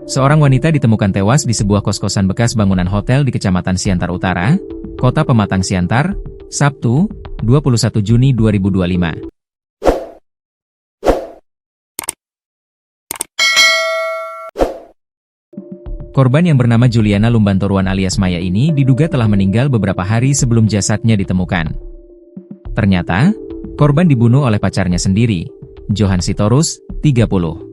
Seorang wanita ditemukan tewas di sebuah kos-kosan bekas bangunan hotel di Kecamatan Siantar Utara, Kota Pematang Siantar, Sabtu, 21 Juni 2025. Korban yang bernama Juliana Lumbantoruan alias Maya ini diduga telah meninggal beberapa hari sebelum jasadnya ditemukan. Ternyata, korban dibunuh oleh pacarnya sendiri, Johan Sitorus, 30.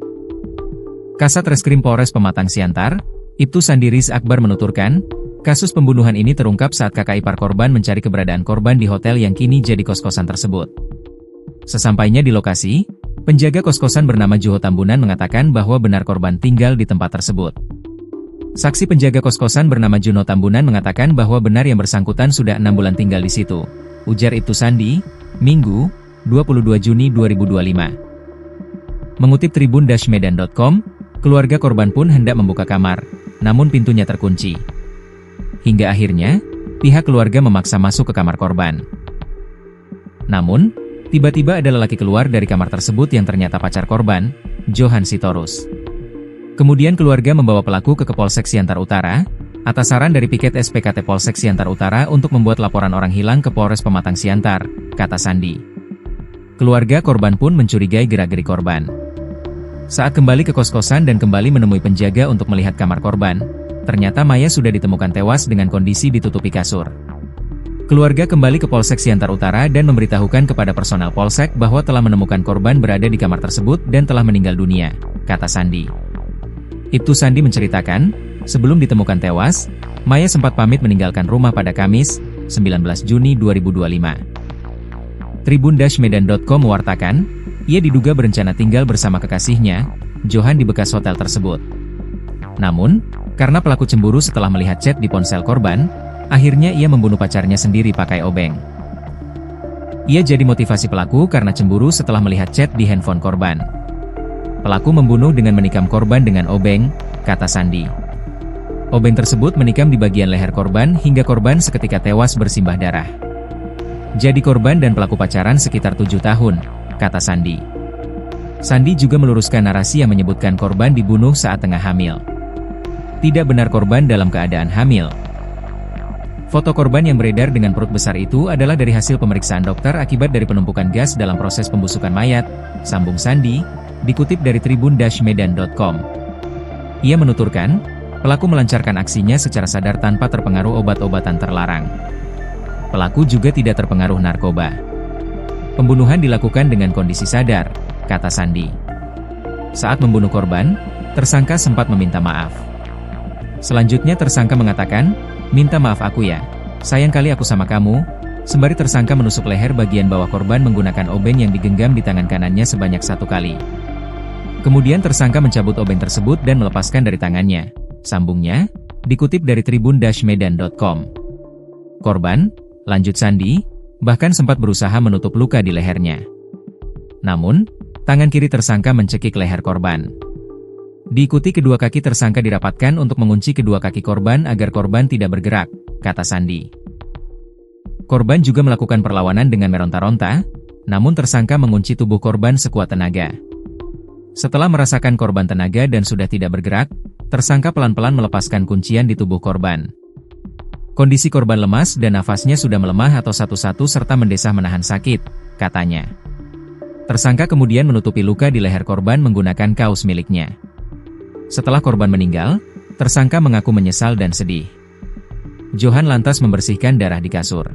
Kasat Reskrim Polres Pematang Siantar, Ibtu Sandi Riz Akbar menuturkan, kasus pembunuhan ini terungkap saat kakak ipar korban mencari keberadaan korban di hotel yang kini jadi kos-kosan tersebut. Sesampainya di lokasi, penjaga kos-kosan bernama Juho Tambunan mengatakan bahwa benar korban tinggal di tempat tersebut. Saksi penjaga kos-kosan bernama Juno Tambunan mengatakan bahwa benar yang bersangkutan sudah 6 bulan tinggal di situ, ujar Ibtu Sandi, Minggu, 22 Juni 2025. Mengutip tribun-medan.com, keluarga korban pun hendak membuka kamar, namun pintunya terkunci. Hingga akhirnya, pihak keluarga memaksa masuk ke kamar korban. Namun, tiba-tiba ada lelaki keluar dari kamar tersebut yang ternyata pacar korban, Johan Sitorus. Kemudian keluarga membawa pelaku ke Polsek Siantar Utara, atas saran dari piket SPKT Polsek Siantar Utara untuk membuat laporan orang hilang ke Polres Pematang Siantar, kata Sandi. Keluarga korban pun mencurigai gerak-gerik korban. Saat kembali ke kos-kosan dan kembali menemui penjaga untuk melihat kamar korban, ternyata Maya sudah ditemukan tewas dengan kondisi ditutupi kasur. Keluarga kembali ke Polsek Siantar Utara dan memberitahukan kepada personel Polsek bahwa telah menemukan korban berada di kamar tersebut dan telah meninggal dunia, kata Sandi. Ibtu Sandi menceritakan, sebelum ditemukan tewas, Maya sempat pamit meninggalkan rumah pada Kamis, 19 Juni 2025. Tribun-medan.com mewartakan, ia diduga berencana tinggal bersama kekasihnya, Johan di bekas hotel tersebut. Namun, karena pelaku cemburu setelah melihat chat di ponsel korban, akhirnya ia membunuh pacarnya sendiri pakai obeng. Ia jadi motivasi pelaku karena cemburu setelah melihat chat di handphone korban. Pelaku membunuh dengan menikam korban dengan obeng, kata Sandi. Obeng tersebut menikam di bagian leher korban hingga korban seketika tewas bersimbah darah. Jadi korban dan pelaku pacaran sekitar 7 tahun, kata Sandi. Sandi juga meluruskan narasi yang menyebutkan korban dibunuh saat tengah hamil. Tidak benar korban dalam keadaan hamil. Foto korban yang beredar dengan perut besar itu adalah dari hasil pemeriksaan dokter akibat dari penumpukan gas dalam proses pembusukan mayat, sambung Sandi, dikutip dari tribun-medan.com. Ia menuturkan, pelaku melancarkan aksinya secara sadar tanpa terpengaruh obat-obatan terlarang. Pelaku juga tidak terpengaruh narkoba. Pembunuhan dilakukan dengan kondisi sadar, kata Sandi. Saat membunuh korban, tersangka sempat meminta maaf. Selanjutnya tersangka mengatakan, minta maaf aku ya, sayang kali aku sama kamu, sembari tersangka menusuk leher bagian bawah korban menggunakan obeng yang digenggam di tangan kanannya sebanyak 1 kali. Kemudian tersangka mencabut obeng tersebut dan melepaskan dari tangannya, sambungnya, dikutip dari tribun-medan.com. Korban, lanjut Sandi, bahkan sempat berusaha menutup luka di lehernya. Namun, tangan kiri tersangka mencekik leher korban. Diikuti kedua kaki tersangka dirapatkan untuk mengunci kedua kaki korban agar korban tidak bergerak, kata Sandi. Korban juga melakukan perlawanan dengan meronta-ronta, namun tersangka mengunci tubuh korban sekuat tenaga. Setelah merasakan korban tenaga dan sudah tidak bergerak, tersangka pelan-pelan melepaskan kuncian di tubuh korban. Kondisi korban lemas dan nafasnya sudah melemah atau satu-satu serta mendesah menahan sakit, katanya. Tersangka kemudian menutupi luka di leher korban menggunakan kaos miliknya. Setelah korban meninggal, tersangka mengaku menyesal dan sedih. Johan lantas membersihkan darah di kasur.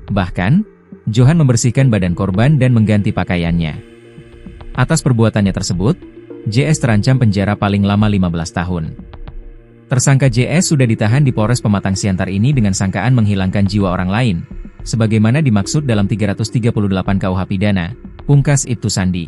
Bahkan, Johan membersihkan badan korban dan mengganti pakaiannya. Atas perbuatannya tersebut, JS terancam penjara paling lama 15 tahun. Tersangka JS sudah ditahan di Polres Pematang Siantar ini dengan sangkaan menghilangkan jiwa orang lain, sebagaimana dimaksud dalam 338 KUH Pidana, pungkas Ibtu Sandi.